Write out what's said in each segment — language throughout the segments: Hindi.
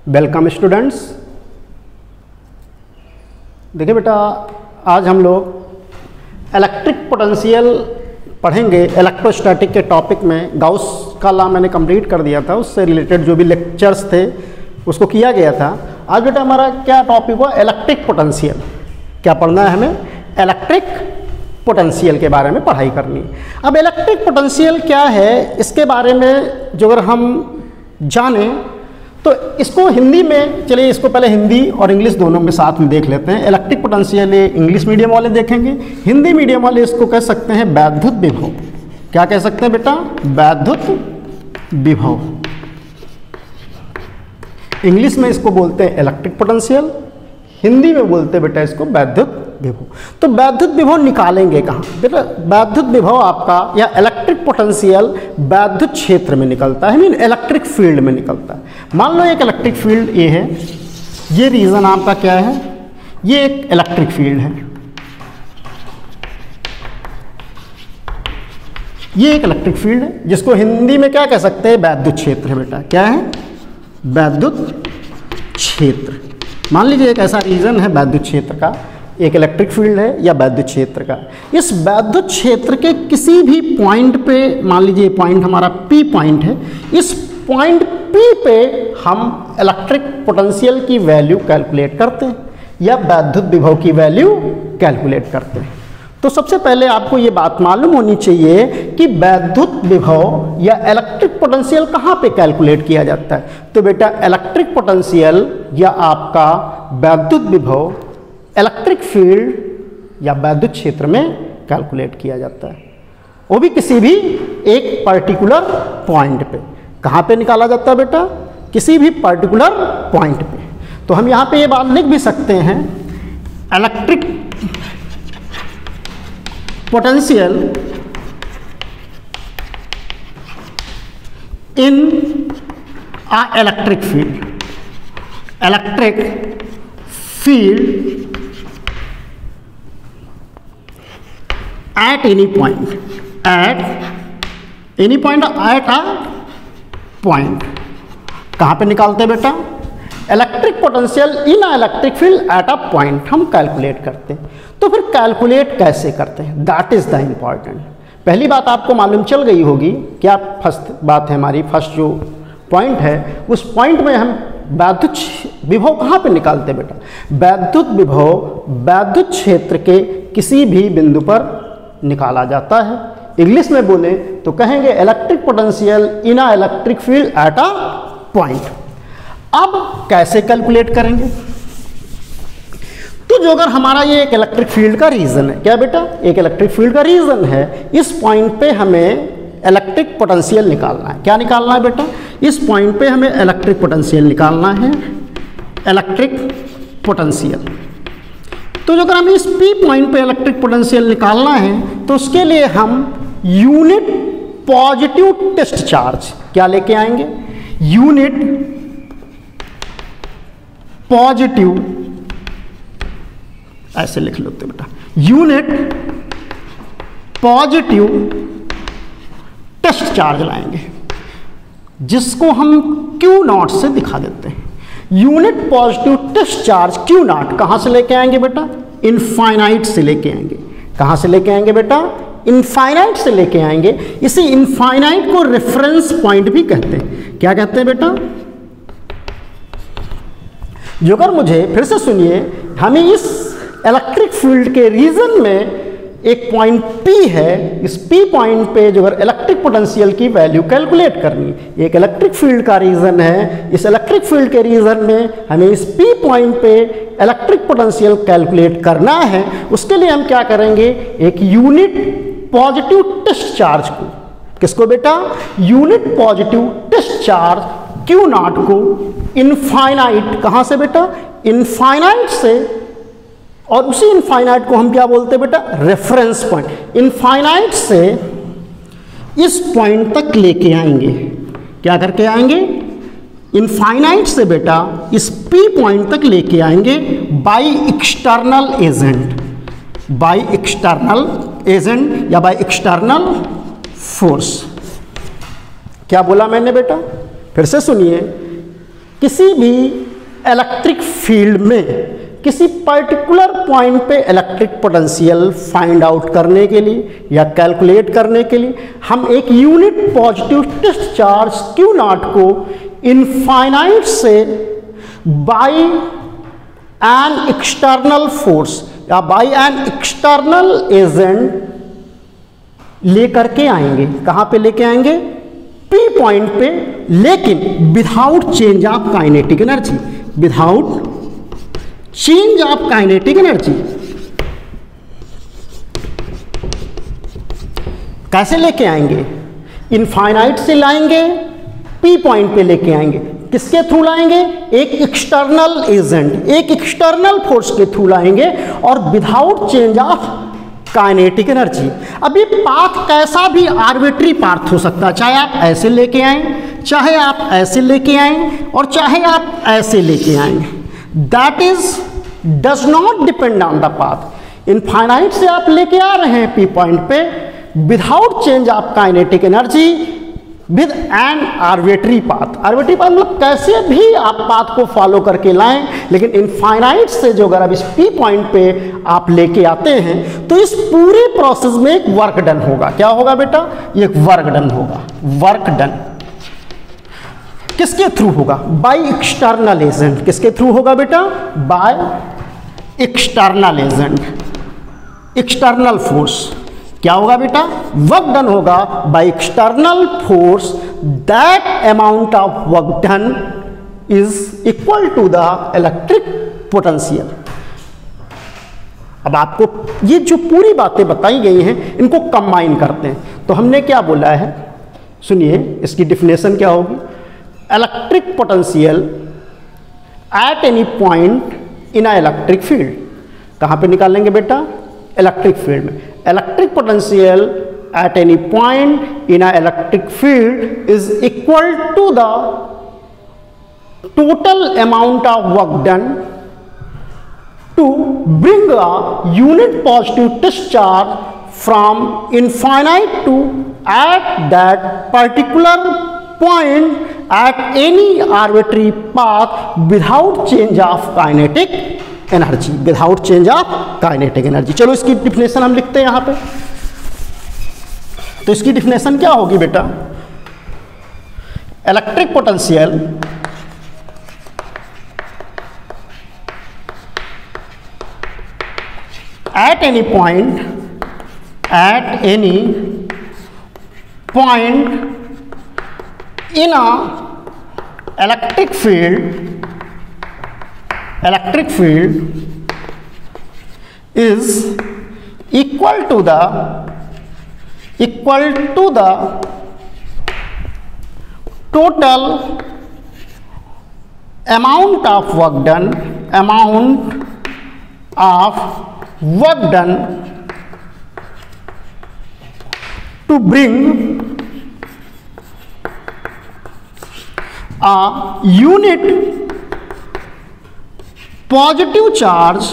Welcome students. देखिए बेटा, आज हम लोग इलेक्ट्रिक पोटेंशियल पढ़ेंगे। इलेक्ट्रोस्टैटिक के टॉपिक में गाउस का लॉ मैंने कंप्लीट कर दिया था, उससे रिलेटेड जो भी लेक्चर्स थे उसको किया गया था। आज बेटा हमारा क्या टॉपिक हुआ? Electric potential. क्या पढ़ना है हमें? इलेक्ट्रिक पोटेंशियल के बारे में पढ़ाई करनी। अब इलेक्ट्रिक पोटेंशियल क्या है, इसके बारे में जो अगर हम जानें तो इसको हिंदी में, चलिए इसको पहले हिंदी और इंग्लिश दोनों में साथ में देख लेते हैं। इलेक्ट्रिक पोटेंशियल इंग्लिश मीडियम वाले देखेंगे, हिंदी मीडियम वाले इसको कह सकते हैं वैद्युत विभव। क्या कह सकते हैं बेटा? वैद्युत विभव। इंग्लिश में इसको बोलते हैं इलेक्ट्रिक पोटेंशियल, हिंदी में बोलते हैं बेटा इसको वैद्युत विभव। तो वैद्युत विभव निकालेंगे कहाँ बेटा? वैद्युत विभव आपका या इलेक्ट्रिक पोटेंशियल वैद्युत क्षेत्र में निकलता है, मीन इलेक्ट्रिक फील्ड में निकलता है। मान लो एक इलेक्ट्रिक फील्ड ये है, ये रीजन आपका क्या है? ये एक इलेक्ट्रिक फील्ड है, ये एक इलेक्ट्रिक फील्ड है जिसको हिंदी में क्या कह सकते हैं? वैद्युत क्षेत्र है बेटा। क्या है? वैद्युत क्षेत्र। मान लीजिए एक ऐसा रीजन है वैद्युत क्षेत्र का, एक इलेक्ट्रिक फील्ड है या वैद्युत क्षेत्र का। इस वैद्युत क्षेत्र के किसी भी पॉइंट पे, मान लीजिए पॉइंट हमारा P पॉइंट है, इस पॉइंट P पे हम इलेक्ट्रिक पोटेंशियल की वैल्यू कैलकुलेट करते हैं या वैद्युत विभव की वैल्यू कैलकुलेट करते हैं। तो सबसे पहले आपको ये बात मालूम होनी चाहिए कि वैद्युत विभव या इलेक्ट्रिक पोटेंशियल कहाँ पे कैलकुलेट किया जाता है। तो बेटा इलेक्ट्रिक पोटेंशियल या आपका वैद्युत विभव इलेक्ट्रिक फील्ड या वैद्युत क्षेत्र में कैलकुलेट किया जाता है, वो भी किसी भी एक पर्टिकुलर पॉइंट पे। कहाँ पे निकाला जाता है बेटा? किसी भी पर्टिकुलर पॉइंट पे। तो हम यहाँ पे ये बात लिख भी सकते हैं, electric potential in a electric field, electric field at any point, at any point, at a point। कहाँ पे निकालते हैं बेटा? Electric potential in a electric field at a point हम कैलकुलेट करते हैं। तो फिर कैलकुलेट कैसे करते हैं? That is the important. पहली बात आपको मालूम चल गई होगी, क्या फर्स्ट बात है हमारी, फर्स्ट जो पॉइंट है उस पॉइंट में हम वैद्युत विभव कहाँ पे निकालते हैं बेटा? वैद्युत विभव वैद्युत क्षेत्र के किसी भी बिंदु पर निकाला जाता है। इंग्लिश में बोले तो कहेंगे electric potential in a electric field at a point. अब कैसे कैलकुलेट करेंगे? तो जो अगर हमारा ये एक इलेक्ट्रिक फील्ड का रीजन है, क्या बेटा? एक इलेक्ट्रिक फील्ड का रीजन है, इस पॉइंट पे हमें इलेक्ट्रिक पोटेंशियल निकालना है। क्या निकालना है बेटा? इस पॉइंट पे हमें इलेक्ट्रिक पोटेंशियल निकालना है, इलेक्ट्रिक पोटेंशियल। तो जो अगर हमें इस P पॉइंट पे इलेक्ट्रिक पोटेंशियल निकालना है तो उसके लिए हम यूनिट पॉजिटिव टेस्ट चार्ज क्या लेके आएंगे? यूनिट पॉजिटिव, ऐसे लिख लो बेटा, यूनिट पॉजिटिव टेस्ट चार्ज लाएंगे जिसको हम Q0 से दिखा देते हैं। Unit positive test charge Q0 कहाँ से लेके आएंगे बेटा? इनफाइनाइट से लेके आएंगे। कहाँ से लेके आएंगे बेटा? इनफाइनाइट से लेके आएंगे। इसी इनफाइनाइट को रेफरेंस पॉइंट भी कहते हैं। क्या कहते हैं बेटा? जो अगर मुझे फिर से सुनिए, हमें इस इलेक्ट्रिक फील्ड के रीजन में एक पॉइंट P है, इस P पॉइंट पे जो अगर इलेक्ट्रिक पोटेंशियल की वैल्यू कैलकुलेट करनी, एक इलेक्ट्रिक फील्ड का रीजन है, इस इलेक्ट्रिक फील्ड के रीजन में हमें इस P पॉइंट पे इलेक्ट्रिक पोटेंशियल कैलकुलेट करना है। उसके लिए हम क्या करेंगे? एक यूनिट पॉजिटिव टेस्ट चार्ज को, किसको बेटा? Unit positive test charge Q0 को इनफाइनाइट, कहाँ से बेटा? इनफाइनाइट से, और उसी इनफाइनाइट को हम क्या बोलते हैं बेटा? Reference point. इनफाइनाइट से इस पॉइंट तक लेके आएंगे। क्या करके आएंगे? इनफाइनाइट से बेटा इस P पॉइंट तक लेके आएंगे bye external agent, bye external agent या बाय एक्सटर्नल फोर्स। क्या बोला मैंने बेटा? फिर से सुनिए, किसी भी इलेक्ट्रिक फील्ड में किसी पर्टिकुलर पॉइंट पे इलेक्ट्रिक पोटेंशियल फाइंड आउट करने के लिए या कैलकुलेट करने के लिए हम एक unit positive test charge Q naught को इनफाइनाइट से बाय एन एक्सटर्नल फोर्स या बाय एन एक्सटर्नल एजेंट लेकर के आएंगे। कहाँ पे लेके आएंगे? P पॉइंट पे, लेकिन without change of kinetic energy, without change of kinetic energy. कैसे लेके आएंगे? इनफाइनाइट से लाएंगे, P पॉइंट पे लेके आएंगे। किसके थ्रू लाएंगे? एक एक्सटर्नल एजेंट, एक एक्सटर्नल फोर्स के थ्रू लाएंगे और without change of kinetic energy. अब ये पाथ कैसा भी आर्बिट्री पाथ हो सकता है, चाहे आप ऐसे लेके आए, चाहे आप ऐसे लेके आए और चाहे आप ऐसे लेके आए। That is does not depend on the path. Infinite से आप लेके आ रहे हैं P पॉइंट पे without change of kinetic energy with an arbitrary path. Arbitrary path मतलब कैसे भी आप पाथ को फॉलो करके लाएं, लेकिन इनफाइनाइट से जो अगर अब इस P पॉइंट पे आप लेके आते हैं तो इस पूरे प्रोसेस में एक वर्क डन होगा। क्या होगा बेटा? ये एक वर्क डन होगा। वर्क डन किसके थ्रू होगा? By external agent. किसके थ्रू होगा बेटा? By external agent, external force. क्या होगा बेटा? वर्क डन होगा by external force. That amount of work done is equal to the electric potential. अब आपको ये जो पूरी बातें बताई गई हैं इनको कंबाइन करते हैं। तो हमने क्या बोला है, सुनिए, इसकी डिफिनेशन क्या होगी? Electric potential at any point in a electric field. कहाँ पे निकालेंगे बेटा? इलेक्ट्रिक फील्ड में। Electric potential at any point in a electric field is equal to the total amount of work done to bring a unit positive discharge from infinite to at that particular point at any arbitrary path without change of kinetic energy, without change of kinetic energy। चलो इसकी डिफिनेशन हम लिखते हैं यहां पे। तो इसकी डिफिनेशन क्या होगी बेटा? Electric potential at any point in a electric field is equal to the total amount of work done to bring a unit positive charge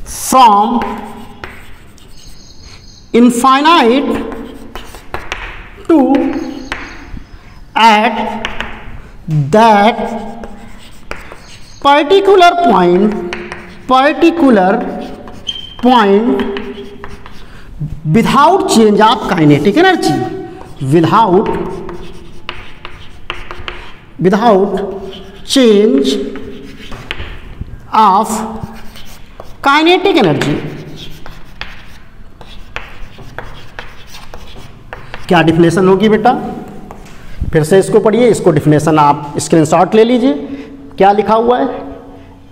from infinite to at that particular point without change of kinetic energy, without change of kinetic energy। क्या डिफिनेशन होगी बेटा? फिर से इसको पढ़िए, इसको डिफिनेशन आप स्क्रीनशॉट ले लीजिए। क्या लिखा हुआ है?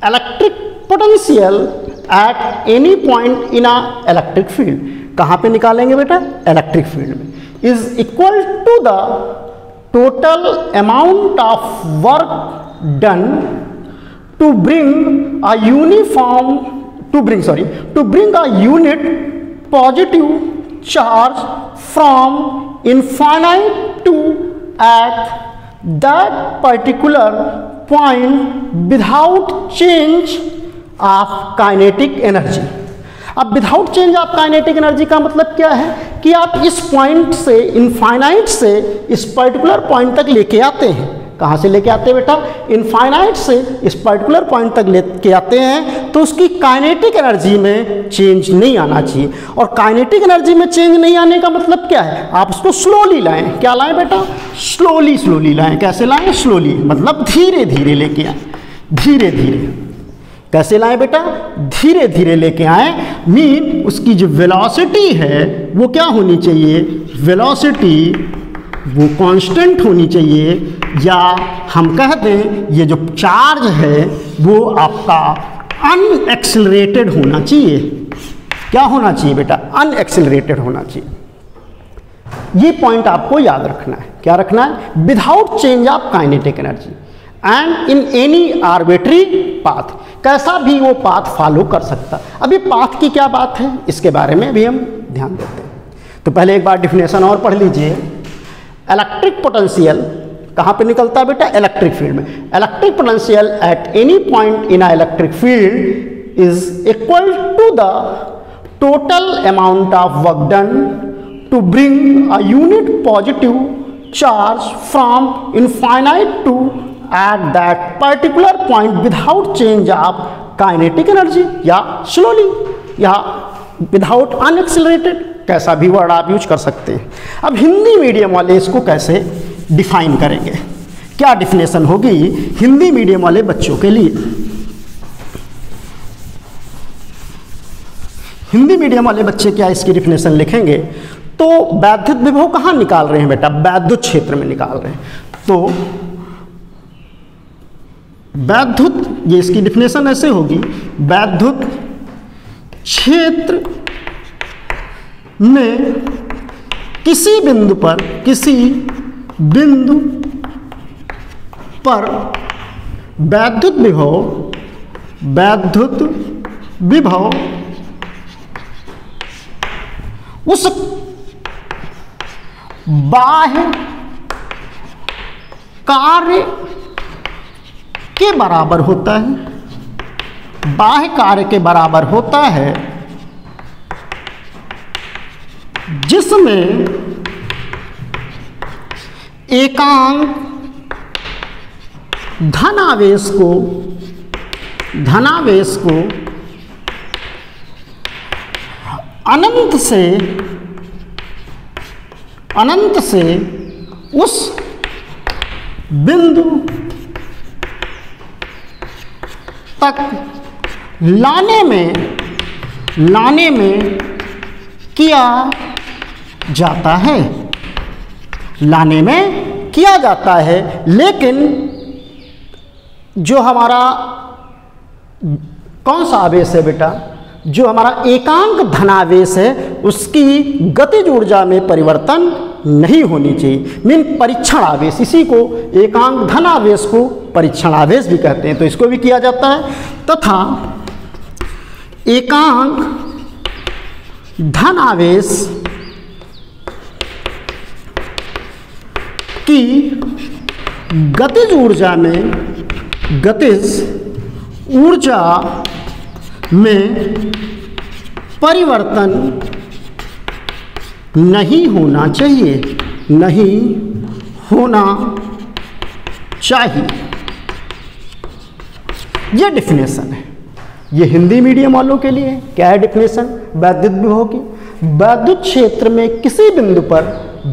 Electric potential at any point in a electric field. कहाँ पे निकालेंगे बेटा? इलेक्ट्रिक फील्ड में। Is equal to the total amount of work done to bring a unit positive charge from infinite to at that particular point without change of kinetic energy. अब without change of kinetic energy का मतलब क्या है कि आप इस पॉइंट से, इनफाइनाइट से इस पर्टिकुलर पॉइंट तक लेके आते हैं। कहाँ से लेके आते हैं बेटा? इनफाइनाइट से इस पर्टिकुलर पॉइंट तक लेके आते हैं, तो उसकी काइनेटिक एनर्जी में चेंज नहीं आना चाहिए। और काइनेटिक एनर्जी में चेंज नहीं आने का मतलब क्या है? आप उसको स्लोली लाएं। क्या लाएं बेटा? स्लोली लाएं। कैसे लाएं? स्लोली, मतलब धीरे धीरे लेके आए, धीरे धीरे। कैसे लाएं बेटा? धीरे धीरे लेके आए। मीन उसकी जो वेलोसिटी है वो क्या होनी चाहिए? वेलोसिटी वो कांस्टेंट होनी चाहिए, या हम कह दें ये जो चार्ज है वो आपका अनएक्सेलरेटेड होना चाहिए। क्या होना चाहिए बेटा? अनएक्सेलरेटेड होना चाहिए। ये पॉइंट आपको याद रखना है। क्या रखना है? Without change of kinetic energy and in any arbitrary path. कैसा भी वो पाथ फॉलो कर सकता। अभी पाथ की क्या बात है, इसके बारे में भी हम ध्यान देते हैं। तो पहले एक बार डिफिनेशन और पढ़ लीजिए। इलेक्ट्रिक पोटेंशियल कहाँ पे निकलता है बेटा? इलेक्ट्रिक फील्ड में। Electric potential at any point in a electric field is equal to the total amount of work done to bring a unit positive charge from infinite to at that particular point without change of kinetic energy, या स्लोली, या विदाउट अनएक्सेलरेटेड, कैसा भी वर्ड आप यूज कर सकते हैं। अब हिंदी मीडियम वाले इसको कैसे डिफाइन करेंगे? क्या डिफिनेशन होगी हिंदी मीडियम वाले बच्चों के लिए? हिंदी मीडियम वाले बच्चे क्या इसकी डिफिनेशन लिखेंगे? तो वैद्युत विभव कहाँ निकाल रहे हैं बेटा? वैद्युत क्षेत्र में निकाल रहे हैं। तो वैद्युत, ये इसकी डिफिनेशन ऐसे होगी, वैद्युत क्षेत्र में किसी बिंदु पर वैद्युत विभव उस बाह्य कार्य के बराबर होता है। बाह्य कार्य के बराबर होता है जिसमें एकांक धनावेश को अनंत से उस बिंदु तक लाने में किया जाता है, लाने में किया जाता है। लेकिन जो हमारा कौन सा आवेश है बेटा? जो हमारा एकांक धनावेश है उसकी गतिज ऊर्जा में परिवर्तन नहीं होनी चाहिए। मीन परीक्षण आवेश, इसी को एकांक धनावेश को परीक्षण आवेश भी कहते हैं, तो इसको भी किया जाता है। तथा एकांक धनावेश की गतिज ऊर्जा में परिवर्तन नहीं होना चाहिए, नहीं होना चाहिए। यह डिफिनेशन है, ये हिंदी मीडियम वालों के लिए। क्या है डिफिनेशन वैद्युत विभव की? वैद्युत क्षेत्र में किसी बिंदु पर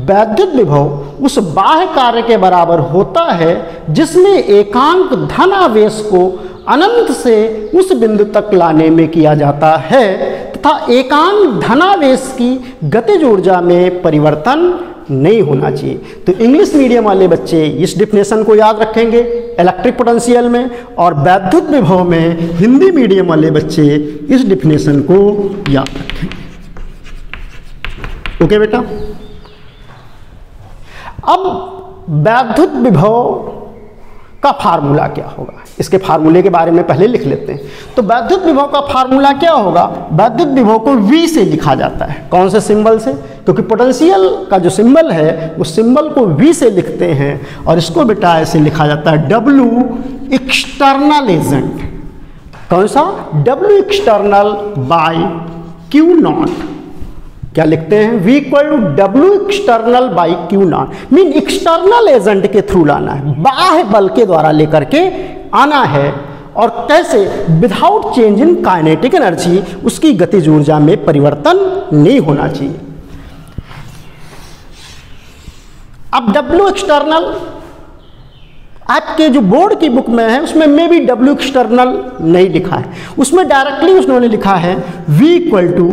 वैद्युत विभव उस बाह्य कार्य के बराबर होता है जिसमें एकांक धनावेश को अनंत से उस बिंदु तक लाने में किया जाता है, तथा एकांक धनावेश की गतिज ऊर्जा में परिवर्तन नहीं होना चाहिए। तो इंग्लिश मीडियम वाले बच्चे इस डिफिनेशन को याद रखेंगे इलेक्ट्रिक पोटेंशियल में, और वैद्युत विभव में हिंदी मीडियम वाले बच्चे इस डिफिनेशन को याद रखेंगे। ओके बेटा। अब वैद्युत विभव का फार्मूला क्या होगा, इसके फार्मूले के बारे में पहले लिख लेते हैं। तो वैद्युत विभव का फार्मूला क्या होगा? वैद्युत विभव को V से लिखा जाता है। कौन से सिंबल से? क्योंकि पोटेंशियल का जो सिंबल है उस सिंबल को V से लिखते हैं, और इसको बेटा ऐसे लिखा जाता है W एक्सटर्नल एजेंट। कौन सा? W external by Q naught, क्या लिखते हैं, V equal to W external by Q naught. Mean external agent के थ्रू लाना है, बाह्य बल के द्वारा लेकर के आना है। और कैसे, without change in kinetic energy, उसकी गतिज ऊर्जा में परिवर्तन नहीं होना चाहिए। अब डब्ल्यू एक्सटर्नल आपके जो बोर्ड की बुक में है उसमें मे भी डब्ल्यू एक्सटर्नल नहीं लिखा है, उसमें डायरेक्टली उन्होंने लिखा है V equal to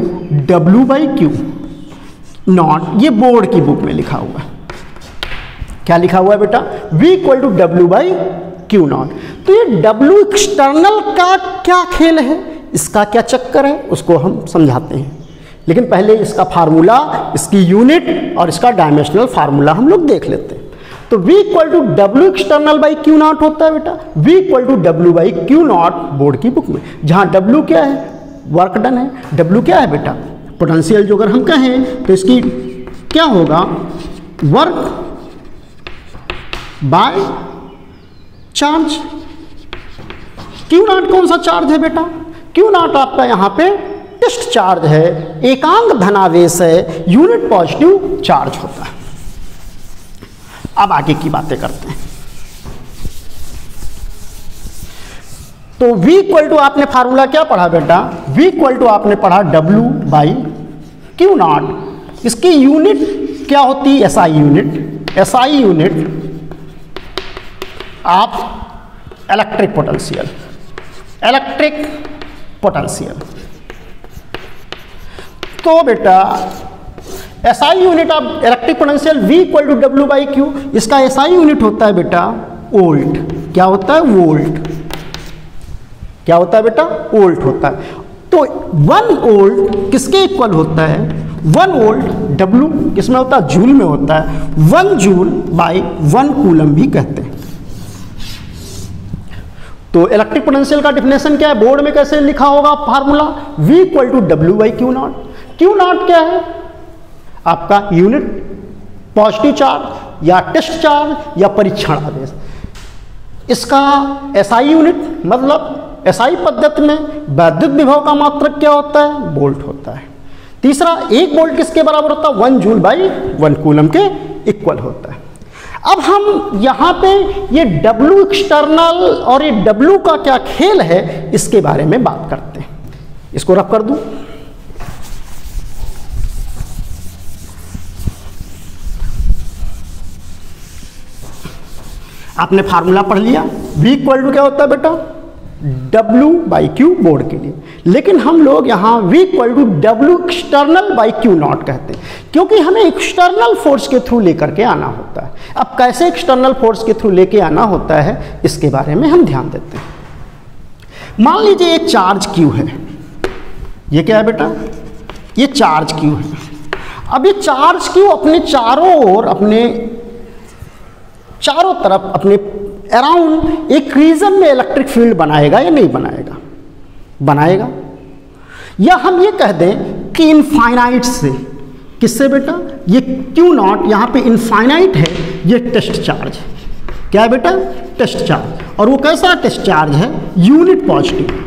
W by Q naught. ये बोर्ड की बुक में लिखा हुआ है। क्या लिखा हुआ है बेटा, V equal to W by Q naught. तो ये डब्ल्यू एक्सटर्नल का क्या खेल है, इसका क्या चक्कर है, उसको हम समझाते हैं। लेकिन पहले इसका फार्मूला, इसकी यूनिट और इसका डायमेंशनल फार्मूला हम लोग देख लेते हैं। तो V equal to W external by Q naught होता है बेटा, V equal to W by Q naught board की बुक में, जहाँ W क्या है, वर्क डन है, W क्या है बेटा, पोटेंशियल। जो अगर हम कहें तो इसकी क्या होगा, work by charge. Q not कौन सा चार्ज है बेटा, क्यू नॉट आपका यहाँ पे टेस्ट चार्ज है, एकांक धनावेश है, यूनिट पॉजिटिव चार्ज होता है। अब आगे की बातें करते हैं। तो V इक्वल टू आपने फार्मूला क्या पढ़ा बेटा, V इक्वल टू आपने पढ़ा W बाई क्यू नॉट। इसकी यूनिट क्या होती है, SI यूनिट। SI यूनिट आप इलेक्ट्रिक पोटेंशियल, इलेक्ट्रिक पोटेंशियल। तो बेटा SI unit of electric potential V equal to W by Q, इसका SI यूनिट होता है बेटा वोल्ट। क्या होता है, वोल्ट। क्या होता है बेटा, वोल्ट होता है। तो 1 वोल्ट किसके इक्वल होता है, 1 वोल्ट W किसमें होता है, जूल में होता है। 1 जूल बाई 1 कूलम भी कहते हैं। तो इलेक्ट्रिक पोटेंशियल का डिफिनेशन क्या है, बोर्ड में कैसे लिखा होगा formula, V equal to W by Q naught. Q naught क्या है, आपका यूनिट पॉजिटिव चार्ज या टेस्ट चार्ज या परीक्षण आवेश। इसका SI यूनिट मतलब SI पद्धति में वैद्युत विभव का मात्रक क्या होता है, वोल्ट होता है। तीसरा, 1 वोल्ट किसके बराबर होता है, 1 जूल बाई 1 कूलम के इक्वल होता है। अब हम यहाँ पे ये W एक्सटर्नल और ये W का क्या खेल है, इसके बारे में बात करते हैं। इसको रफ कर दूं, आपने फार्मूला पढ़ लिया, V इक्वल टू क्या होता है बेटा, W बाई क्यू बोर्ड के लिए। लेकिन हम लोग यहाँ V equal to W external by Q naught कहते हैं, क्योंकि हमें एक्सटर्नल फोर्स के थ्रू लेकर के आना होता है। अब कैसे एक्सटर्नल फोर्स के थ्रू लेके आना होता है, इसके बारे में हम ध्यान देते हैं। मान लीजिए एक चार्ज Q है, ये क्या है बेटा, ये चार्ज Q है। अब ये चार्ज Q अपने चारों ओर, अपने चारों तरफ, अपने अराउंड एक रीजन में इलेक्ट्रिक फील्ड बनाएगा या नहीं बनाएगा, बनाएगा। या हम ये कह दें कि इनफाइनाइट से, किससे बेटा, ये क्यू नॉट यहाँ पे इनफाइनाइट है, ये टेस्ट चार्ज है। क्या है बेटा, टेस्ट चार्ज। और वो कैसा टेस्ट चार्ज है, unit positive,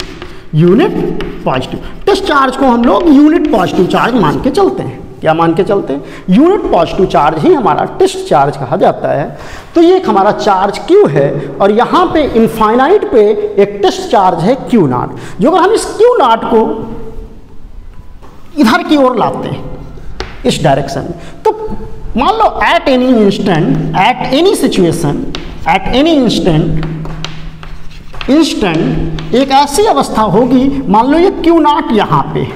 unit positive. Test charge को हम लोग यूनिट पॉजिटिव चार्ज मान के चलते हैं। क्या मान के चलते हैं, यूनिट पॉजिटिव चार्ज ही हमारा टेस्ट चार्ज कहा जाता है। तो ये एक हमारा चार्ज Q है और यहाँ पे इनफाइनाइट पे एक टेस्ट चार्ज है Q नॉट। जो अगर हम इस Q नॉट को इधर की ओर लाते हैं, इस डायरेक्शन में, तो मान लो at any instant, at any situation, at any instant एक ऐसी अवस्था होगी, मान लो ये Q नॉट यहाँ पे,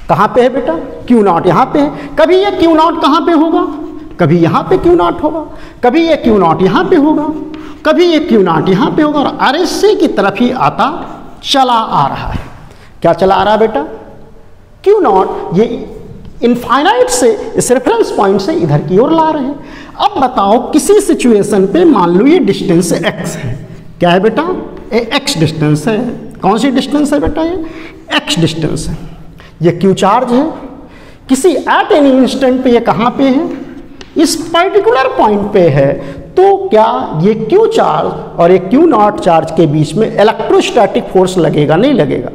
कहाँ पे है बेटा, Q नॉट यहाँ पे है। कभी ये Q नॉट कहाँ पे होगा, कभी यहाँ पे Q नॉट होगा, कभी ये Q नॉट यहाँ पे होगा, कभी ये Q नॉट यहाँ पे होगा, और RSC की तरफ ही आता चला आ रहा है। क्या चला आ रहा है बेटा, Q नॉट ये इनफाइनाइट से इस रेफरेंस पॉइंट से इधर की ओर ला रहे हैं। अब बताओ किसी सिचुएशन पे मान लो ये डिस्टेंस x है, क्या है बेटा, ये x डिस्टेंस है। कौन सी डिस्टेंस है बेटा, ये x डिस्टेंस है। ये Q चार्ज है, किसी एट एनी इंस्टेंट पे ये कहाँ पे है, इस पर्टिकुलर पॉइंट पे है। तो क्या ये Q चार्ज और ये Q नॉट चार्ज के बीच में इलेक्ट्रोस्टैटिक फोर्स लगेगा, नहीं लगेगा।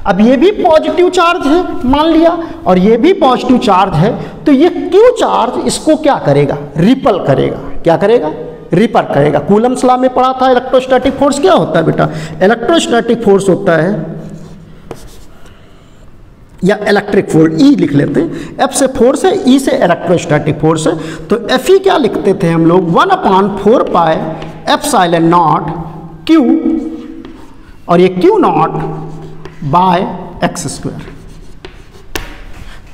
अब ये भी पॉजिटिव चार्ज है मान लिया, और ये भी पॉजिटिव चार्ज है, तो ये क्यू चार्ज इसको क्या करेगा, रिपल करेगा। क्या करेगा, रिपल करेगा। कूलम्स लॉ में पढ़ा था इलेक्ट्रोस्टैटिक फोर्स क्या होता है बेटा, इलेक्ट्रोस्टैटिक फोर्स होता है, या इलेक्ट्रिक फोर्स ई लिख लेते हैं, एफ से फोर्स है, ई से इलेक्ट्रोस्टैटिक फोर्स है, तो एफ ई क्या लिखते थे हम लोग, 1/4 पाई एप्सिलॉन नॉट क्यू, और ये Q naught by X square.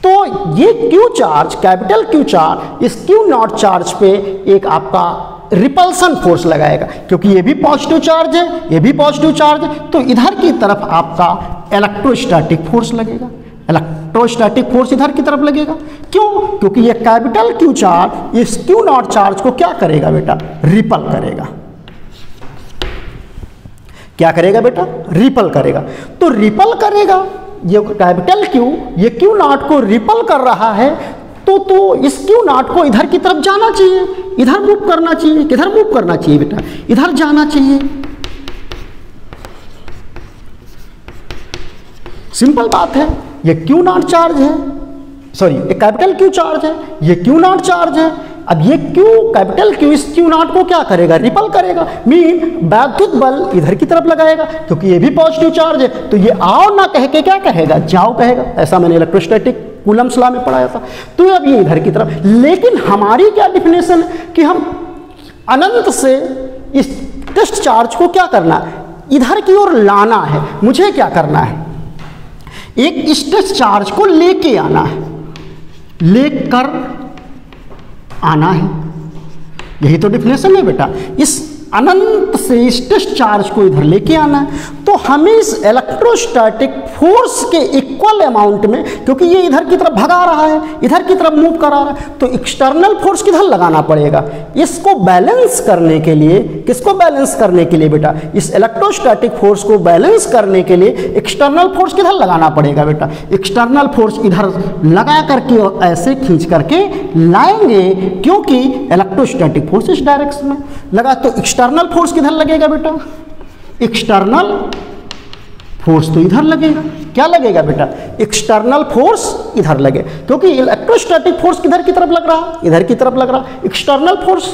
तो ये Q charge, capital Q charge, इस क्यू नॉट चार्ज पे एक आपका रिपल्सन फोर्स लगाएगा, क्योंकि ये भी पॉजिटिव चार्ज है, ये भी पॉजिटिव चार्ज है, तो इधर की तरफ आपका इलेक्ट्रोस्टैटिक फोर्स लगेगा। इलेक्ट्रोस्टैटिक फोर्स इधर की तरफ लगेगा, क्यों, क्योंकि ये कैपिटल क्यू चार्ज इस क्यू नॉट चार्ज को क्या करेगा बेटा, रिपल करेगा। क्या करेगा बेटा, रिपल करेगा। तो रिपल करेगा, ये कैपिटल क्यू ये क्यू नॉट को रिपल कर रहा है, तो इस क्यू नॉट को इधर की तरफ जाना चाहिए, इधर मूव करना चाहिए। किधर मूव करना चाहिए बेटा, इधर जाना चाहिए। सिंपल बात है, ये क्यू नॉट चार्ज है, सॉरी ये कैपिटल क्यू चार्ज है, ये क्यू नॉट चार्ज है। अब ये क्यू, कैपिटल क्यू इस क्यू नॉट को क्या करेगा, रिपल करेगा, मीन वैद्युत बल इधर की तरफ लगाएगा, क्योंकि ये भी पॉजिटिव चार्ज है, तो ये आओ ना कह के क्या कहेगा, जाओ कहेगा। ऐसा मैंने इलेक्ट्रोस्टैटिक कूलम्स लॉ में पढ़ाया था। तो अब ये इधर की तरफ, लेकिन हमारी क्या डिफिनेशन कि हम अनंत से इस टेस्ट चार्ज को क्या करना है, इधर की ओर लाना है। मुझे क्या करना है, एक टेस्ट चार्ज को लेके आना है, लेकर आना है, यही तो डिफिनेशन है बेटा। इस अनंत से इस टेस्ट चार्ज को इधर लेके आना है, तो हमें इस इलेक्ट्रोस्टैटिक फोर्स के इक्वल अमाउंट में, क्योंकि ये इधर की तरफ भगा रहा है, इधर की तरफ मूव करा रहा है, तो एक्सटर्नल फोर्स किधर लगाना पड़ेगा, इसको बैलेंस करने के लिए। किसको बैलेंस करने के लिए बेटा, इस इलेक्ट्रोस्टैटिक फोर्स को बैलेंस करने के लिए एक्सटर्नल फोर्स किधर लगाना पड़ेगा बेटा, एक्सटर्नल फोर्स इधर लगा करके ऐसे खींच करके लाएंगे, क्योंकि इलेक्ट्रोस्टैटिक फोर्स इस डायरेक्शन में लगा, तो एक्सटर्नल फोर्स किधर लगेगा बेटा, एक्सटर्नल फोर्स तो इधर लगेगा। क्या लगेगा बेटा, एक्सटर्नल फोर्स इधर लगे, क्योंकि इलेक्ट्रोस्टैटिक फोर्स किधर की तरफ लग रहा, इधर की तरफ लग रहा। एक्सटर्नल फोर्स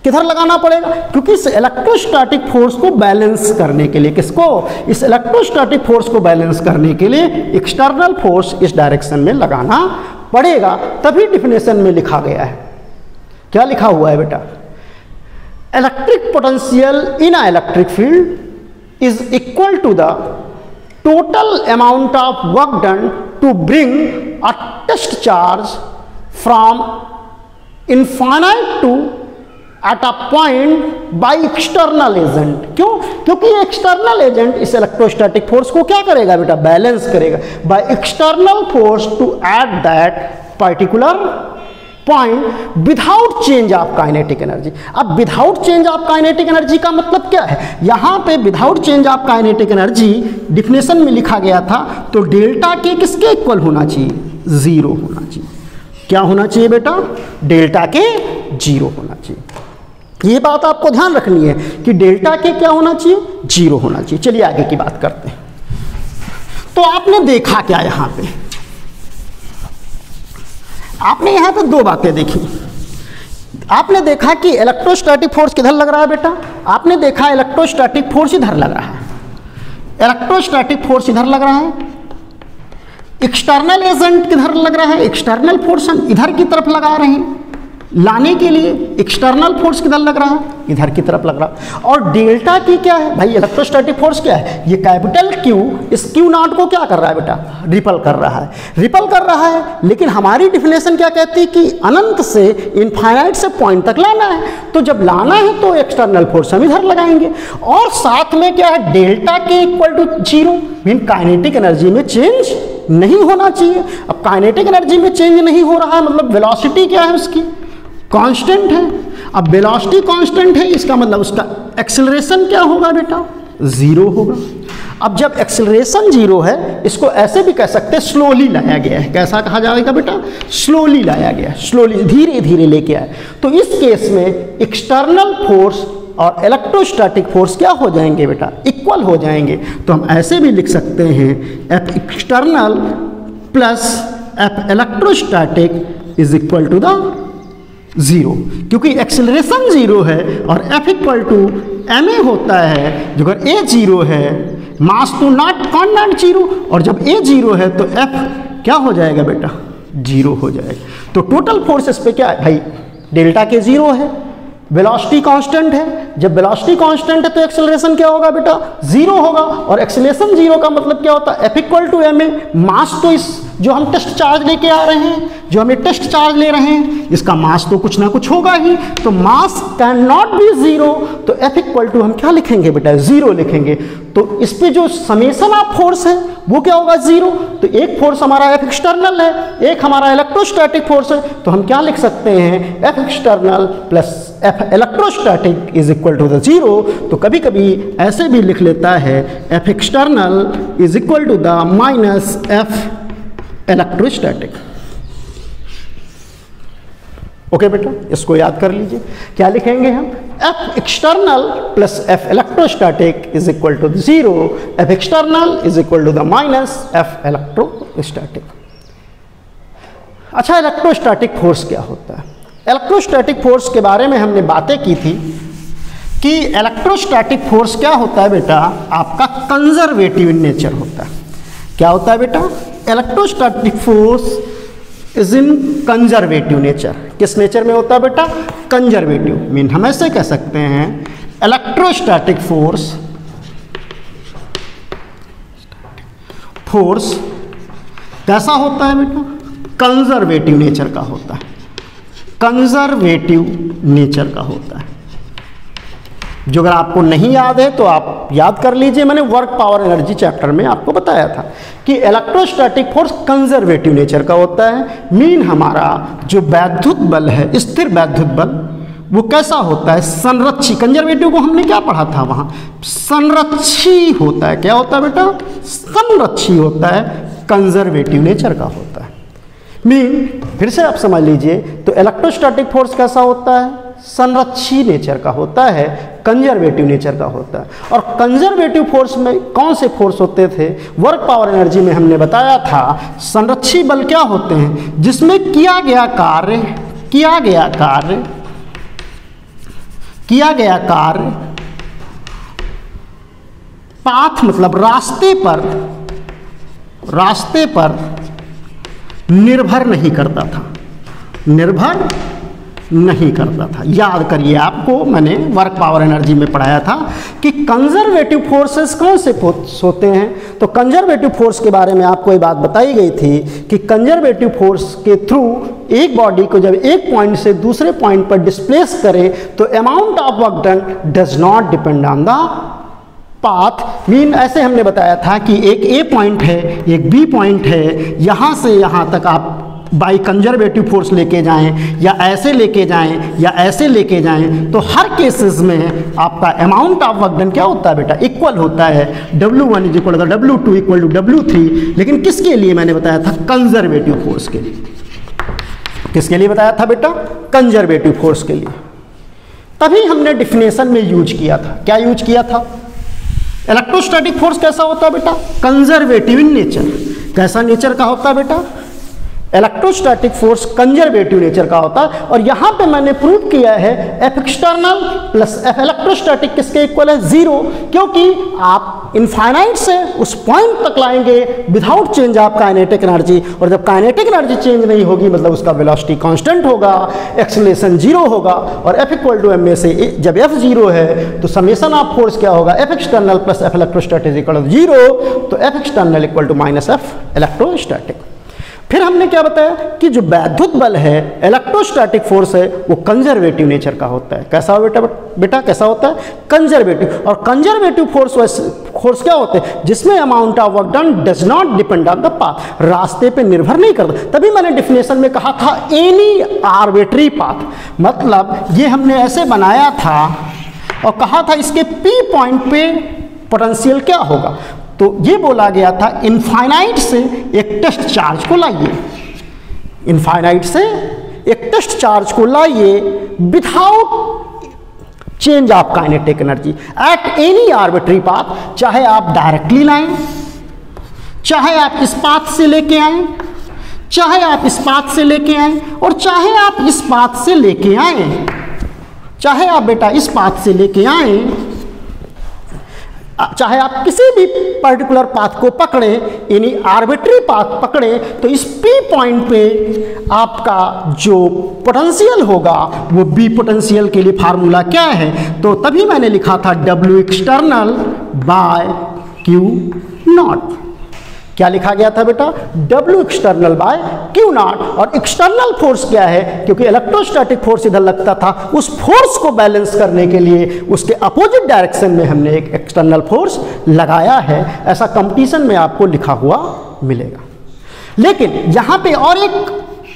किधर लगाना पड़ेगा, क्योंकि इस इलेक्ट्रोस्टैटिक फोर्स को बैलेंस करने के लिए, किसको, इस इलेक्ट्रोस्टैटिक फोर्स को बैलेंस करने के लिए एक्सटर्नल फोर्स इस डायरेक्शन में लगाना पड़ेगा। तभी डिफिनेशन में लिखा गया है, क्या लिखा हुआ है बेटा, electric potential in an electric field is equal to the total amount of work done to bring a test charge from infinite to at a point by external agent। क्यों, क्योंकि एक्सटर्नल एजेंट इस इलेक्ट्रोस्टैटिक फोर्स को क्या करेगा बेटा, बैलेंस करेगा by external force to at that particular point without change of kinetic energy. अब without change of kinetic energy का मतलब क्या है, यहां पे without change of kinetic energy definition में लिखा गया था, तो डेल्टा के किसके इक्वल होना चाहिए, जीरो होना चाहिए। क्या होना चाहिए बेटा, डेल्टा के जीरो होना चाहिए। ये बात आपको ध्यान रखनी है कि डेल्टा के क्या होना चाहिए, जीरो होना चाहिए। चलिए आगे की बात करते हैं। तो आपने देखा क्या, यहां पे आपने यहां पे दो बातें देखी। आपने देखा कि इलेक्ट्रोस्टैटिक फोर्स किधर लग रहा है बेटा, आपने देखा इलेक्ट्रोस्टैटिक फोर्स इधर लग रहा है, इलेक्ट्रोस्टैटिक फोर्स इधर लग रहा है, एक्सटर्नल एजेंट किधर लग रहा है, एक्सटर्नल फोर्स हम इधर की तरफ लगा रहे हैं लाने के लिए, एक्सटर्नल फोर्स किधर लग रहा है, इधर की तरफ लग रहा। और डेल्टा की क्या है भाई, इलेक्ट्रोस्टैटिक फोर्स क्या है, ये कैपिटल क्यू इस क्यू नॉट को क्या कर रहा है बेटा, रिपल कर रहा है, रिपल कर रहा है। लेकिन हमारी डिफिनेशन क्या कहती है कि अनंत से इनफाइनाइट से पॉइंट तक लाना है, तो जब लाना है तो एक्सटर्नल फोर्स हम इधर लगाएंगे, और साथ में क्या है, डेल्टा के equal to zero, mean kinetic energy में चेंज नहीं होना चाहिए। अब काइनेटिक एनर्जी में चेंज नहीं हो रहा है, मतलब वेलोसिटी क्या है उसकी, कांस्टेंट है। अब वेलोसिटी कांस्टेंट है, इसका मतलब उसका एक्सेलरेशन क्या होगा बेटा, जीरो होगा। अब जब एक्सेलरेशन जीरो है, इसको ऐसे भी कह सकते हैं स्लोली लाया गया है। कैसा कहा जाएगा बेटा, स्लोली लाया गया, स्लोली धीरे धीरे लेके आए। तो इस केस में एक्सटर्नल फोर्स और इलेक्ट्रोस्टैटिक फोर्स क्या हो जाएंगे बेटा, इक्वल हो जाएंगे। तो हम ऐसे भी लिख सकते हैं F external plus F electrostatic is equal to the zero, क्योंकि एक्सेलरेशन जीरो है और F equal to M A होता है। जो अगर ए जीरो है, मास तो नॉट कॉन्स्टेंट जीरो, और जब ए जीरो है तो एफ क्या हो जाएगा बेटा, जीरो हो जाएगा। तो टोटल फोर्स इस पे क्या है भाई, डेल्टा के जीरो है, वेलोसिटी कांस्टेंट है। जब वेलोसिटी कांस्टेंट है तो एक्सेलरेशन क्या होगा बेटा, जीरो होगा। और एक्सेलरेशन जीरो का मतलब क्या होता है, F equal to M A. Mass तो इस जो हम टेस्ट चार्ज लेके आ रहे हैं, जो हम ये टेस्ट चार्ज ले रहे हैं, इसका मास तो कुछ ना कुछ होगा ही। तो मास कैन नॉट बी जीरो, तो एफ इक्वल टू हम क्या लिखेंगे बेटा, जीरो लिखेंगे। तो इस पे जो समेशन ऑफ फोर्स है वो क्या होगा, जीरो। तो एक फोर्स हमारा एफ एक्सटर्नल है, एक हमारा इलेक्ट्रोस्टैटिक फोर्स है। तो हम क्या लिख सकते हैं, F external plus F electrostatic is equal to the zero. तो कभी कभी ऐसे भी लिख लेता है, F external is equal to the minus F electrostatic. Okay बेटा, इसको याद कर लीजिए। क्या लिखेंगे हम, F external plus F electrostatic is equal to zero. F external is equal to the minus F electrostatic. अच्छा, इलेक्ट्रोस्टैटिक फोर्स क्या होता है? इलेक्ट्रोस्टैटिक फोर्स के बारे में हमने बातें की थी कि इलेक्ट्रोस्टैटिक फोर्स क्या होता है बेटा, आपका कंजर्वेटिव इन नेचर होता है। क्या होता है बेटा, electrostatic force is in conservative nature. किस नेचर में होता है बेटा, कंजर्वेटिव। मीन हम ऐसे कह सकते हैं, इलेक्ट्रोस्टैटिक फोर्स कैसा होता है बेटा, कंजर्वेटिव नेचर का होता है। कंजर्वेटिव नेचर का होता है। जो अगर आपको नहीं याद है तो आप याद कर लीजिए, मैंने वर्क पावर एनर्जी चैप्टर में आपको बताया था कि इलेक्ट्रोस्टैटिक फोर्स कंजर्वेटिव नेचर का होता है। मीन हमारा जो वैद्युत बल है, स्थिर वैद्युत बल, वो कैसा होता है, संरक्षी। कंजर्वेटिव को हमने क्या पढ़ा था वहां, संरक्षी होता है। क्या होता है बेटा, संरक्षी होता है, कंजर्वेटिव नेचर का होता है। मीन फिर से आप समझ लीजिए, तो इलेक्ट्रोस्टैटिक फोर्स कैसा होता है, संरक्षी नेचर का होता है, कंजर्वेटिव नेचर का होता है। और कंजर्वेटिव फोर्स में कौन से फोर्स होते थे, वर्क पावर एनर्जी में हमने बताया था, संरक्षी बल क्या होते हैं, जिसमें किया गया कार्य पाथ मतलब रास्ते पर निर्भर नहीं करता था। याद करिए, आपको मैंने वर्क पावर एनर्जी में पढ़ाया था कि कंजर्वेटिव फोर्सेस कौन से फोर्स होते हैं। तो कंजर्वेटिव फोर्स के बारे में आपको ये बात बताई गई थी कि कंजर्वेटिव फोर्स के थ्रू एक बॉडी को जब एक पॉइंट से दूसरे पॉइंट पर डिस्प्लेस करे तो amount of work done does not depend on the path. Mean ऐसे हमने बताया था कि एक ए पॉइंट है, एक बी पॉइंट है, यहाँ से यहाँ तक आप बाई कंजर्वेटिव फोर्स लेके जाएं या ऐसे लेके जाएं या ऐसे लेके जाएं, तो हर केसेस में आपका अमाउंट ऑफ वर्क डन क्या होता है बेटा, इक्वल होता है। W1 is equal to W2 equal to W3। लेकिन किसके लिए मैंने बताया था, कंजर्वेटिव फोर्स के लिए। किसके लिए बताया था बेटा, कंजर्वेटिव फोर्स के लिए। तभी हमने डिफिनेशन में यूज किया था, क्या यूज किया था, इलेक्ट्रोस्टैटिक फोर्स कैसा होता है बेटा, कंजर्वेटिव इन नेचर। कैसा नेचर का होता है बेटा, इलेक्ट्रोस्टैटिक फोर्स कंजर्वेटिव नेचर का होता है। और यहां पे मैंने प्रूव किया है F external plus F electrostatic किसके इक्वल है, जीरो। क्योंकि आप इनफाइनाइट से उस पॉइंट तक लाएंगे without change of kinetic energy, और जब काइनेटिक एनर्जी चेंज नहीं होगी मतलब उसका वेलोसिटी कांस्टेंट होगा, एक्सेलरेशन जीरो होगा। और एफ इक्वल टू एम में से जब एफ जीरो है तो समेशन ऑफ फोर्स क्या होगा, F external plus F electrostatic equal to zero. तो F external equal to minus F electrostatic. फिर हमने क्या बताया कि जो वैद्युत बल है, इलेक्ट्रोस्टैटिक फोर्स है, वो कंजर्वेटिव नेचर का होता है। कैसा बेटा कैसा होता है, कंजर्वेटिव। और कंजर्वेटिव फोर्स क्या होते हैं, जिसमें amount of work done does not depend on the path, रास्ते पे निर्भर नहीं करता। तभी मैंने डिफिनेशन में कहा था एनी आर्बिट्री पाथ, मतलब ये हमने ऐसे बनाया था और कहा था इसके पी पॉइंट पे पोटेंशियल क्या होगा। तो ये बोला गया था इनफाइनाइट से एक टेस्ट चार्ज को लाइए, इनफाइनाइट से एक टेस्ट चार्ज को लाइए without change of kinetic energy at any arbitrary path, चाहे आप डायरेक्टली लाएं, चाहे आप इस पाथ से लेके आएं, चाहे आप इस पाथ से लेके आएं, और चाहे आप इस पाथ से लेके आएं, चाहे आप बेटा इस पाथ से लेके आएं, चाहे आप किसी भी पर्टिकुलर पाथ को पकड़े, यानी आर्बिट्री पाथ पकड़े, तो इस P पॉइंट पे आपका जो पोटेंशियल होगा वो B पोटेंशियल के लिए फार्मूला क्या है, तो तभी मैंने लिखा था W external by Q naught. क्या लिखा गया था बेटा? W external by Q naught. और एक्सटर्नल फोर्स क्या है? क्योंकि इलेक्ट्रोस्टैटिक फोर्स इधर लगता था, उस फोर्स को बैलेंस करने के लिए उसके अपोजिट डायरेक्शन में हमने एक एक्सटर्नल फोर्स लगाया है। ऐसा कंपटीशन में आपको लिखा हुआ मिलेगा। लेकिन यहां पे और एक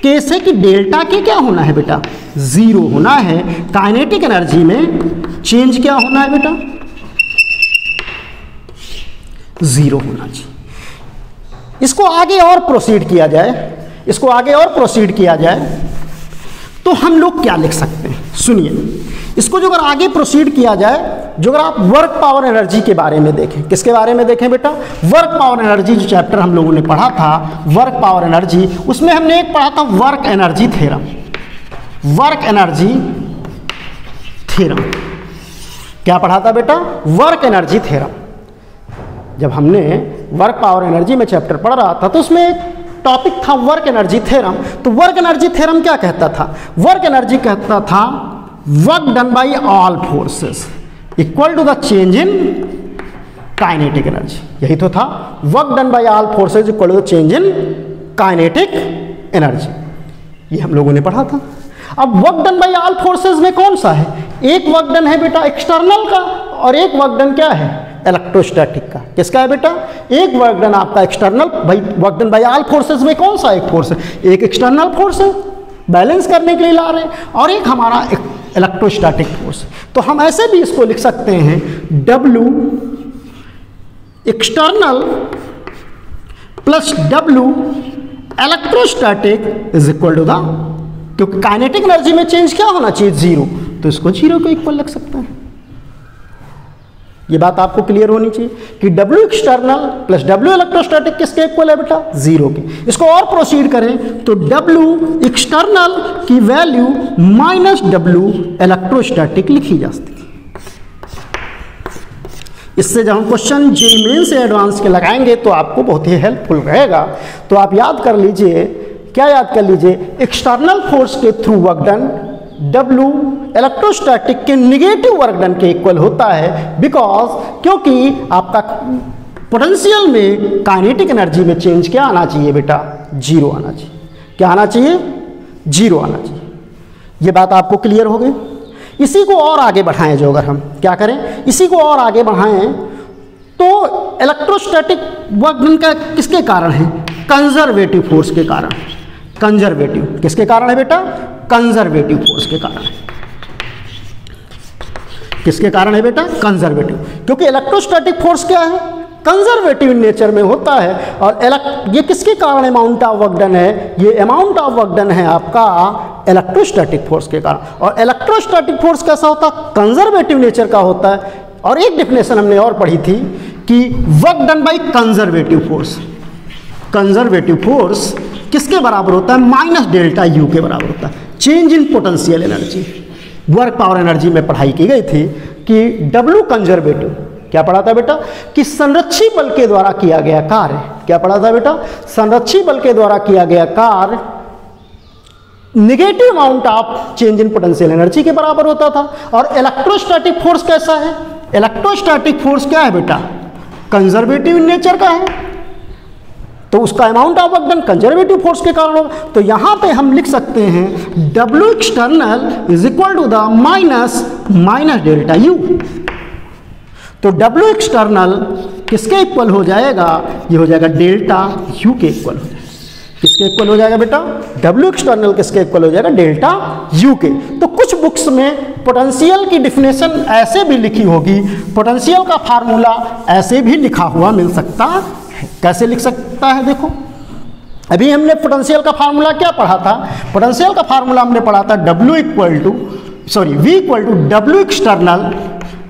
केस है कि डेल्टा के क्या होना है बेटा? जीरो होना है। काइनेटिक एनर्जी में चेंज क्या होना है बेटा? जीरो होना चाहिए। इसको आगे और प्रोसीड किया जाए, इसको आगे और प्रोसीड किया जाए तो हम लोग क्या लिख सकते हैं? सुनिए, इसको जो अगर आगे प्रोसीड किया जाए, जो अगर आप वर्क पावर एनर्जी के बारे में देखें, किसके बारे में देखें बेटा? वर्क पावर एनर्जी जो चैप्टर हम लोगों ने पढ़ा था, वर्क पावर एनर्जी, उसमें हमने एक पढ़ा था work energy theorem. Work energy theorem क्या पढ़ा था बेटा? Work energy theorem. जब हमने वर्क पावर एनर्जी में चैप्टर पढ़ रहा था तो उसमें एक टॉपिक था वर्क एनर्जी थ्योरम। तो वर्क एनर्जी थ्योरम क्या कहता था? वर्क एनर्जी कहता था work done by all forces equal to the change in kinetic energy. यही तो था, work done by all forces equal to the change in kinetic energy. ये हम लोगों ने पढ़ा था। अब work done by all forces में कौन सा है? एक वर्क डन है बेटा एक्सटर्नल का, और एक वर्क डन क्या है? इलेक्ट्रोस्टैटिक का। किसका है बेटा? एक वर्क डन आपका एक्सटर्नल, भाई work done by all forces में कौन सा एक फोर्स है? एक एक्सटर्नल फोर्स है, बैलेंस करने के लिए ला रहे हैं, और एक हमारा इलेक्ट्रोस्टैटिक फोर्स। तो हम ऐसे भी इसको लिख सकते हैं W external plus W electrostatic is equal to the, क्योंकि काइनेटिक एनर्जी में चेंज क्या होना चाहिए? जीरो, तो इसको जीरो को इक्वल लिख सकते हैं। ये बात आपको क्लियर होनी चाहिए कि W external plus W electrostatic किसके इक्वल है बेटा? जीरो के। इसको और प्रोसीड करें तो W एक्सटर्नल की वैल्यू माइनस W इलेक्ट्रोस्टैटिक लिखी जा सकती है। इससे जब हम क्वेश्चन जेईई मेन से एडवांस के लगाएंगे तो आपको बहुत ही हेल्पफुल रहेगा। तो आप याद कर लीजिए, क्या याद कर लीजिए? एक्सटर्नल फोर्स के through work done W electrostatic के निगेटिव वर्क डन के इक्वल होता है, बिकॉज क्योंकि आपका पोटेंशियल में काइनेटिक एनर्जी में चेंज क्या आना चाहिए बेटा? जीरो आना चाहिए। क्या आना चाहिए? जीरो आना चाहिए। ये बात आपको क्लियर हो गई। इसी को और आगे बढ़ाएं, जो अगर हम क्या करें, इसी को और आगे बढ़ाएं तो इलेक्ट्रोस्टैटिक वर्क डन का किसके कारण है? कंजर्वेटिव फोर्स के कारण। कंजर्वेटिव किसके कारण है बेटा? कंजर्वेटिव फोर्स के कारण। किसके कारण है बेटा? कंजर्वेटिव। क्योंकि इलेक्ट्रोस्टैटिक फोर्स क्या है? कंजर्वेटिव नेचर में होता है। और ये किसके कारण अमाउंट ऑफ वर्क डन है? ये अमाउंट ऑफ वर्क डन है आपका इलेक्ट्रोस्टैटिक फोर्स के कारण। और इलेक्ट्रोस्टैटिक फोर्स कैसा होता है? कंजर्वेटिव नेचर का होता है। और एक डेफिनेशन हमने और पढ़ी थी कि work done by conservative force, conservative force किसके बराबर होता है? माइनस डेल्टा यू के बराबर होता है। Change in potential energy, work power energy में पढ़ाई की गई थी कि W कंजर्वेटिव, क्या पढ़ा था बेटा? कि संरक्षी बल के द्वारा किया गया कार्य, क्या पढ़ा था बेटा? संरक्षी बल के द्वारा किया गया कार्य negative amount of change in potential energy के बराबर होता था। और इलेक्ट्रोस्टैटिक फोर्स कैसा है? इलेक्ट्रोस्टैटिक फोर्स क्या है बेटा? कंजर्वेटिव नेचर का है, तो उसका amount of work done conservative force के कारण होगा। तो यहां पे हम लिख सकते हैं W external is equal to the minus delta U। तो W एक्सटर्नल किसके इक्वल हो जाएगा? ये हो जाएगा डेल्टा U के इक्वल हो जाएगा। किसके इक्वल हो जाएगा बेटा? W एक्सटर्नल किसके इक्वल हो जाएगा? डेल्टा U के। तो कुछ बुक्स में पोटेंशियल की डिफिनेशन ऐसे भी लिखी होगी, पोटेंशियल का फार्मूला ऐसे भी लिखा हुआ मिल सकता है। कैसे लिख सकता है? देखो, अभी हमने पोटेंशियल का फार्मूला क्या पढ़ा था? पोटेंशियल का फार्मूला हमने पढ़ा था W equal to sorry V equal to W external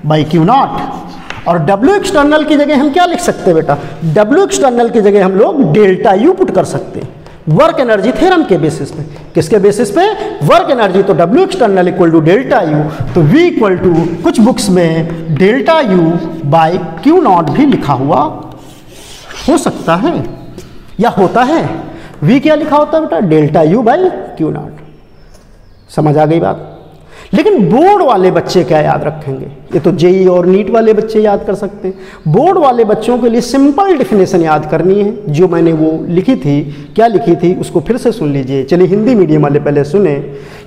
by Q naught. और डब्ल्यू एक्सटर्नल की जगह हम क्या लिख सकते हैं बेटा, डब्ल्यू एक्सटर्नल की जगह हम लोग डेल्टा यू पुट कर सकते हैं वर्क एनर्जी थ्योरम के बेसिस पे। किसके बेसिस पे, वर्क एनर्जी। तो W external equal to delta U, तो V इक्वल टू कुछ बुक्स में delta U by Q naught भी लिखा हुआ हो सकता है या होता है। V क्या लिखा होता है बेटा, delta U by Q not. समझ आ गई बात। लेकिन बोर्ड वाले बच्चे क्या याद रखेंगे, ये तो जेई और नीट वाले बच्चे याद कर सकते हैं। बोर्ड वाले बच्चों के लिए सिंपल डेफिनेशन याद करनी है, जो मैंने वो लिखी थी। क्या लिखी थी उसको फिर से सुन लीजिए। चलिए हिंदी मीडियम वाले पहले सुने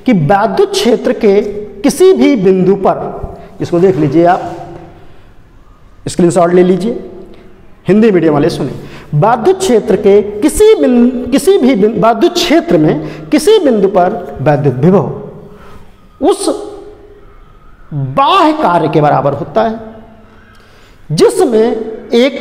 कि वैद्युत क्षेत्र के किसी भी बिंदु पर, इसको देख लीजिए आप, स्क्रीनशॉट ले लीजिए। हिंदी मीडियम वाले सुने, वैद्युत क्षेत्र के किसी भी वैद्युत क्षेत्र में किसी बिंदु पर वैद्युत विभव उस बाह्य कार्य के बराबर होता है जिसमें एक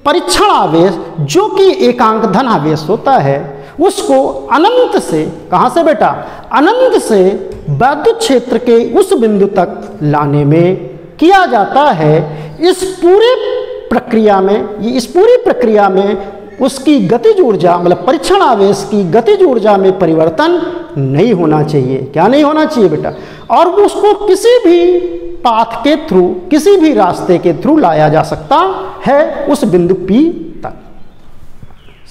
परीक्षण आवेश जो कि एकांक धन आवेश होता है, उसको अनंत से, कहां से बेटा, अनंत से वैद्युत क्षेत्र के उस बिंदु तक लाने में किया जाता है। इस पूरी प्रक्रिया में उसकी गतिज ऊर्जा, मतलब परीक्षण आवेश की गतिज ऊर्जा में परिवर्तन नहीं होना चाहिए। क्या नहीं होना चाहिए बेटा, और उसको किसी भी पाथ के थ्रू, किसी भी रास्ते के थ्रू लाया जा सकता है उस बिंदु P तक।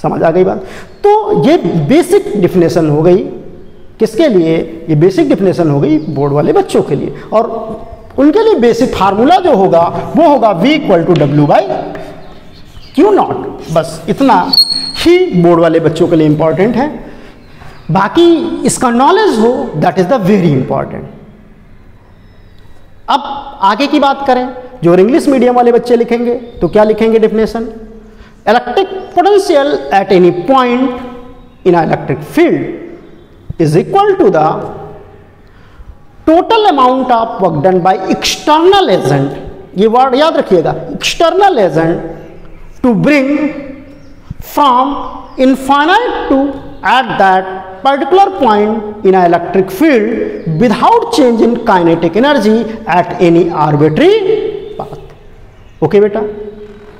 समझ आ गई बात। तो ये बेसिक डेफिनेशन हो गई किसके लिए, ये बेसिक डेफिनेशन हो गई बोर्ड वाले बच्चों के लिए। और उनके लिए बेसिक फार्मूला जो होगा वो होगा V equal to W by Q naught. बस इतना ही बोर्ड वाले बच्चों के लिए इंपॉर्टेंट है। बाकी इसका नॉलेज हो, that is the very important. अब आगे की बात करें, जो इंग्लिश मीडियम वाले बच्चे लिखेंगे तो क्या लिखेंगे definition, electric potential at any point in electric field is equal to the total amount of work done by external agent. ये वर्ड याद रखिएगा, external agent to bring from infinite to at that particular point in an electric field without change in kinetic energy at any arbitrary path। Okay बेटा।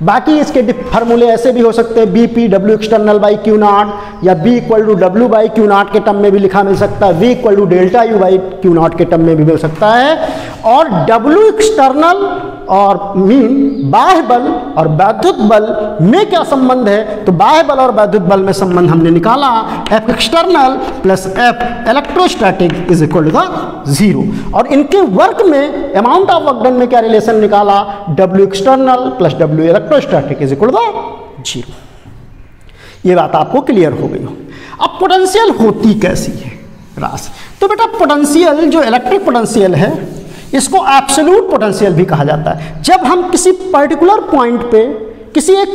बाकी इसके फार्मूले ऐसे भी हो सकते हैं, BP W external by Q naught, या B equal to W by Q naught के टर्म में भी लिखा मिल सकता है, V equal to delta U by Q naught के टर्म में भी मिल सकता है। और डब्ल्यू एक्सटर्नल और मीन बाह्य बल और वैद्युत बल में क्या संबंध है, तो बाह्य बल और वैद्युत बल में संबंध हमने निकाला, F external plus F electrostatic is equal to the 0। और इनके वर्क में अमाउंट ऑफ वर्क डन में क्या रिलेशन निकाला, W external plus W electrostatic is equal to the 0। ये बात आपको क्लियर हो गई हो। अब पोटेंशियल होती कैसी है राशि, तो बेटा पोटेंशियल जो इलेक्ट्रिक पोटेंशियल है इसको एब्सोल्यूट पोटेंशियल भी कहा जाता है। जब हम किसी पर्टिकुलर पॉइंट पे, किसी एक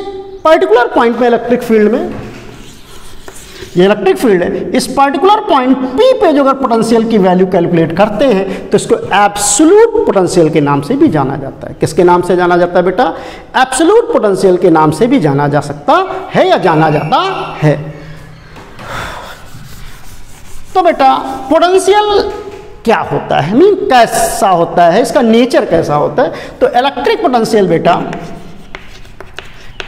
पर्टिकुलर पॉइंट में इलेक्ट्रिक फील्ड में, ये इलेक्ट्रिक फील्ड है, इस पर्टिकुलर पॉइंट P पे जो अगर पोटेंशियल की वैल्यू कैलकुलेट करते हैं तो इसको एब्सोल्यूट पोटेंशियल के नाम से भी जाना जाता है। किसके नाम से जाना जाता है बेटा, एब्सोल्यूट पोटेंशियल के नाम से भी जाना जा सकता है या जाना जाता है। तो बेटा पोटेंशियल क्या होता है, मीन कैसा होता है, इसका नेचर कैसा होता है, तो इलेक्ट्रिक पोटेंशियल बेटा,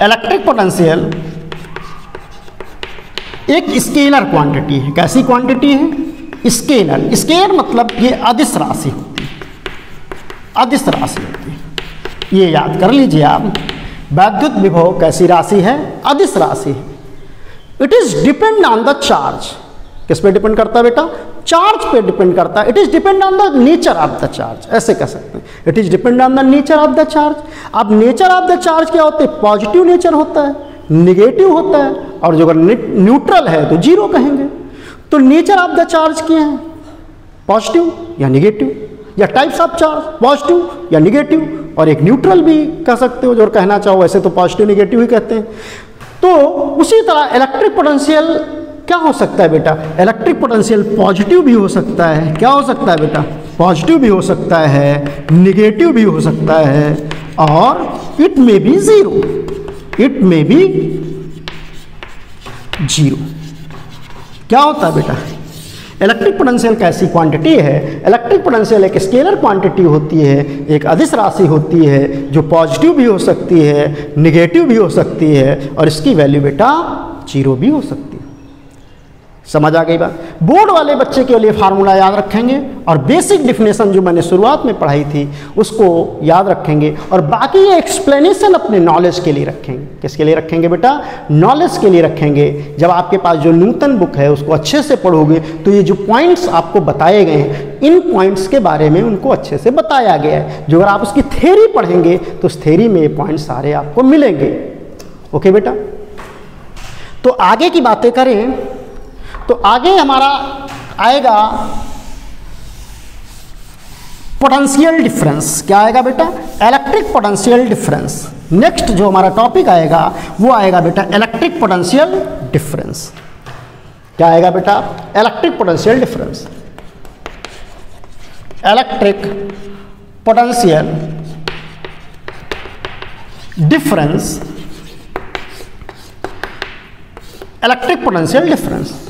इलेक्ट्रिक पोटेंशियल एक स्केलर क्वांटिटी है। कैसी क्वांटिटी है, स्केलर। स्केलर मतलब ये अदिश राशि होती है, अदिश राशि होती है। ये याद कर लीजिए आप, वैद्युत विभव कैसी राशि है, अदिश राशि है। It is depend on the charge. किस पे डिपेंड करता है बेटा, चार्ज पे डिपेंड करता है। It is depend on the nature of the charge, ऐसे कह सकते हैं। It is depend on the nature of the charge. अब नेचर ऑफ द चार्ज क्या होते हैं, पॉजिटिव नेचर होता है, निगेटिव होता है, और जो अगर न्यूट्रल है तो जीरो कहेंगे। तो नेचर ऑफ द चार्ज क्या है, पॉजिटिव या निगेटिव, या टाइप्स ऑफ चार्ज पॉजिटिव या निगेटिव, और एक न्यूट्रल भी कह सकते हो, जो कहना चाहो वैसे तो पॉजिटिव निगेटिव ही कहते हैं। तो उसी तरह इलेक्ट्रिक पोटेंशियल क्या हो सकता है बेटा, इलेक्ट्रिक पोटेंशियल पॉजिटिव भी हो सकता है। क्या हो सकता है बेटा, पॉजिटिव भी हो सकता है, निगेटिव भी हो सकता है, और it may be zero, it may be zero. क्या होता है बेटा, इलेक्ट्रिक पोटेंशियल कैसी क्वांटिटी है? इलेक्ट्रिक पोटेंशियल एक स्केलर क्वांटिटी होती है, एक अदिश राशि होती है जो पॉजिटिव भी हो सकती है, निगेटिव भी हो सकती है और इसकी वैल्यू बेटा 0 भी हो सकती है। समझ आ गई बात? बोर्ड वाले बच्चे के लिए फार्मूला याद रखेंगे और बेसिक डिफिनेशन जो मैंने शुरुआत में पढ़ाई थी उसको याद रखेंगे और बाकी ये एक्सप्लेनेशन अपने नॉलेज के लिए रखेंगे। किसके लिए रखेंगे बेटा? नॉलेज के लिए रखेंगे। जब आपके पास जो नूतन बुक है उसको अच्छे से पढ़ोगे तो ये जो पॉइंट्स आपको बताए गए हैं इन पॉइंट्स के बारे में उनको अच्छे से बताया गया है। जो अगर आप उसकी थ्योरी पढ़ेंगे तो उस थ्योरी में ये पॉइंट सारे आपको मिलेंगे। ओके बेटा, तो आगे की बातें करें तो आगे हमारा आएगा पोटेंशियल डिफरेंस। क्या आएगा बेटा? Electric potential difference. नेक्स्ट जो हमारा टॉपिक आएगा वो आएगा बेटा इलेक्ट्रिक पोटेंशियल डिफरेंस। क्या आएगा बेटा? Electric potential difference. Electric potential difference, electric potential difference.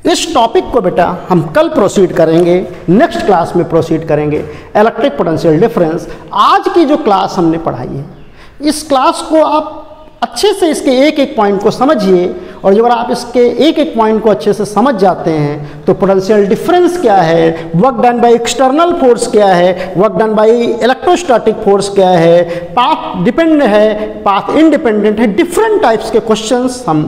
इस टॉपिक को बेटा हम कल प्रोसीड करेंगे, नेक्स्ट क्लास में प्रोसीड करेंगे इलेक्ट्रिक पोटेंशियल डिफरेंस। आज की जो क्लास हमने पढ़ाई है इस क्लास को आप अच्छे से इसके एक एक पॉइंट को समझिए और जब आप इसके एक एक पॉइंट को अच्छे से समझ जाते हैं तो पोटेंशियल डिफरेंस क्या है, work done by external force क्या है, work done by electrostatic force क्या है, पाथ डिपेंडेंट है, पाथ इंडिपेंडेंट है, डिफरेंट टाइप्स के क्वेश्चंस हम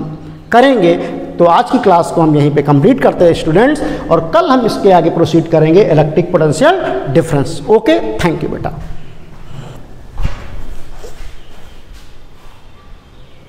करेंगे। तो आज की क्लास को हम यहीं पे कंप्लीट करते हैं स्टूडेंट्स और कल हम इसके आगे प्रोसीड करेंगे electric potential difference. Okay, thank you बेटा।